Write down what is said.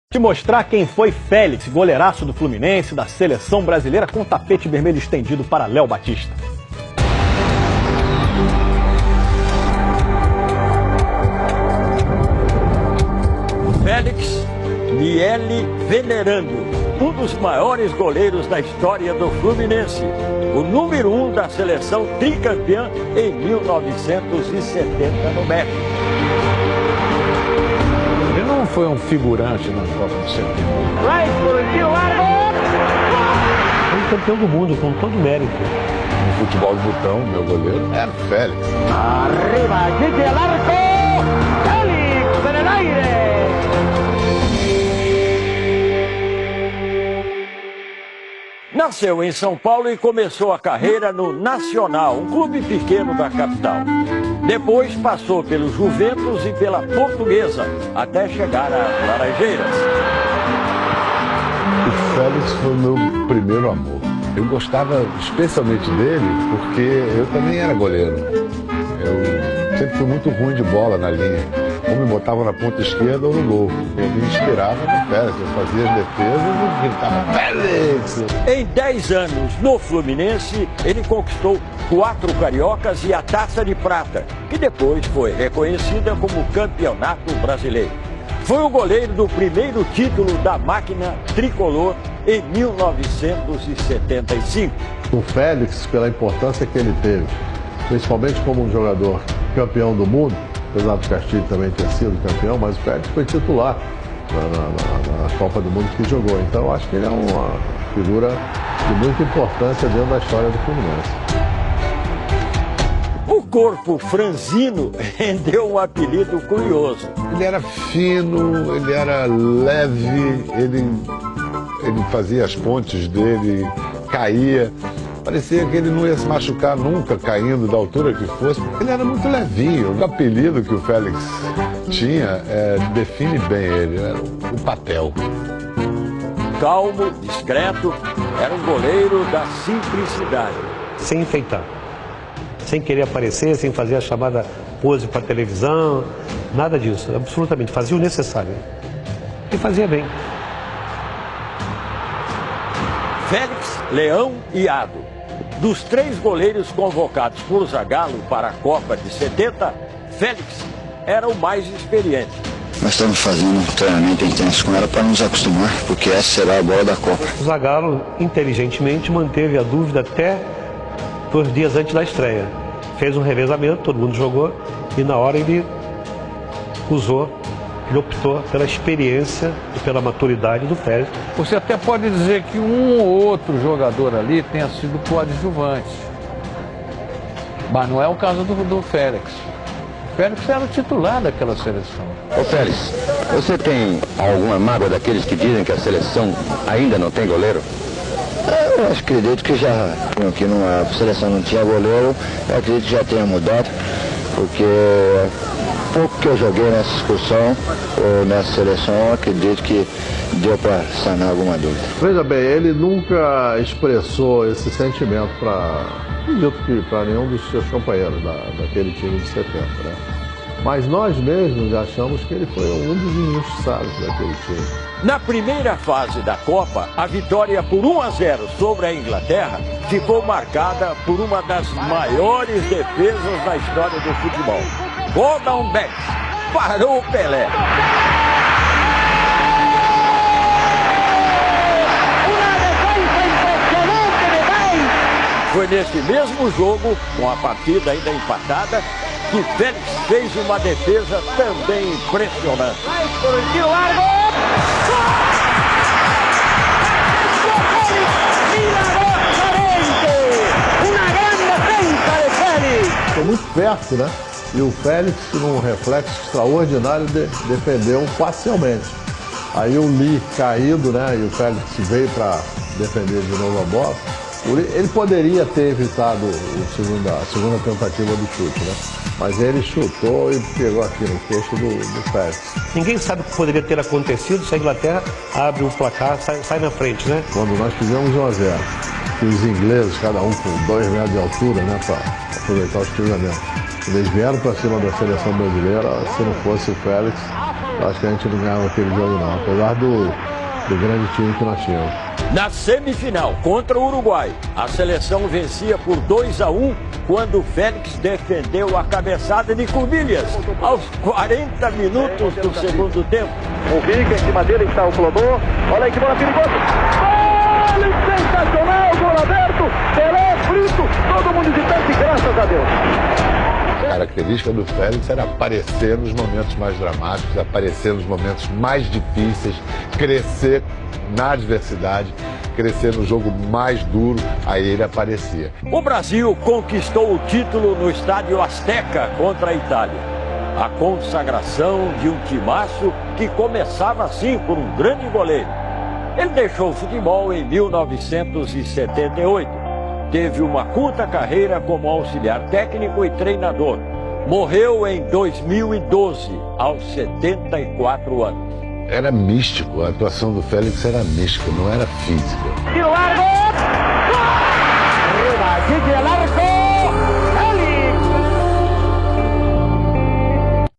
Te mostrar quem foi Félix, goleiraço do Fluminense, da seleção brasileira, com tapete vermelho estendido para Léo Batista. Félix Miele Venerando, um dos maiores goleiros da história do Fluminense, o número 1 da seleção tricampeã em 1970 no México. Ele não foi um figurante na Copa de 70. Foi campeão do mundo com todo mérito. No futebol de botão, meu goleiro era Félix. Arriba, desde el arco, Félix en el aire. Nasceu em São Paulo e começou a carreira no Nacional, um clube pequeno da capital. Depois passou pelo Juventus e pela Portuguesa, até chegar às Laranjeiras. O Félix foi o meu primeiro amor. Eu gostava especialmente dele porque eu também era goleiro. Eu sempre fui muito ruim de bola na linha. Ou me botavam na ponta esquerda ou no gol. Eu me inspirava no Félix, eu fazia as defesas e gritava Félix! Em 10 anos no Fluminense, ele conquistou 4 cariocas e a Taça de Prata, que depois foi reconhecida como Campeonato Brasileiro. Foi o goleiro do primeiro título da máquina tricolor em 1975. O Félix, pela importância que ele teve, principalmente como um jogador campeão do mundo, apesar do Castilho também ter sido campeão, mas o Félix foi titular na Copa do Mundo que jogou. Então eu acho que ele é uma figura de muita importância dentro da história do Fluminense. O corpo franzino rendeu um apelido curioso. Ele era fino, ele era leve, ele fazia as pontes dele, caía. Parecia que ele não ia se machucar nunca caindo da altura que fosse. Ele era muito levinho. O apelido que o Félix tinha define bem ele, era o Patel. Calmo, discreto, era um goleiro da simplicidade. Sem enfeitar, sem querer aparecer, sem fazer a chamada pose para televisão, nada disso, absolutamente. Fazia o necessário e fazia bem. Félix, Leão e Ado. Dos 3 goleiros convocados por Zagallo para a Copa de 70, Félix era o mais experiente. Nós estamos fazendo um treinamento intenso com ela para nos acostumar, porque essa será a bola da Copa. O Zagallo, inteligentemente, manteve a dúvida até 2 dias antes da estreia. Fez um revezamento, todo mundo jogou, e na hora ele optou pela experiência e pela maturidade do Félix. Você até pode dizer que um ou outro jogador ali tenha sido coadjuvante. Mas não é o caso do Félix. O Félix era o titular daquela seleção. Ô Félix, você tem alguma mágoa daqueles que dizem que a seleção ainda não tem goleiro? Eu acredito que já, que a seleção não tinha goleiro, eu acredito que já tenha mudado, porque pouco que eu joguei nessa excursão ou nessa seleção, eu acredito que deu para sanar alguma dúvida. Veja bem, ele nunca expressou esse sentimento para nenhum dos seus companheiros daquele time de 70, né? Mas nós mesmos achamos que ele foi um dos injustiçados daquele time. Na primeira fase da Copa, a vitória por 1-0 sobre a Inglaterra ficou marcada por uma das maiores defesas da história do futebol. Gordon Banks parou o Pelé. Foi nesse mesmo jogo, com a partida ainda empatada, que Félix fez uma defesa também impressionante. Foi muito perto, né? E o Félix, num reflexo extraordinário, defendeu parcialmente. Aí o Lee caído, né? E o Félix veio para defender de novo a bola. Ele poderia ter evitado a segunda tentativa do chute, né? Mas ele chutou e pegou aqui no queixo do Félix. Ninguém sabe o que poderia ter acontecido se a Inglaterra abre o placar, sai na frente, né? Quando nós fizemos 1-0, e os ingleses, cada um com 2 metros de altura, né? Para aproveitar os cruzamentos. Eles vieram para cima da seleção brasileira, se não fosse o Félix, eu acho que a gente não ganhava aquele jogo não, apesar do grande time que nós tínhamos. Na semifinal contra o Uruguai, a seleção vencia por 2-1 quando Félix defendeu a cabeçada de Cubillas aos 40 minutos do segundo tempo. O Vica, em cima dele está o Clodô. Olha aí que bola perigosa. Gol sensacional, gol aberto. Pelé, frito, todo mundo de pé, graças a Deus. A característica do Félix era aparecer nos momentos mais dramáticos, aparecer nos momentos mais difíceis, crescer na adversidade, crescer no jogo mais duro, aí ele aparecia. O Brasil conquistou o título no Estádio Azteca contra a Itália. A consagração de um timaço que começava assim por um grande goleiro. Ele deixou o futebol em 1978. Teve uma curta carreira como auxiliar técnico e treinador. Morreu em 2012, aos 74 anos. Era místico, a atuação do Félix era mística, não era física. Tiro largo! Gol!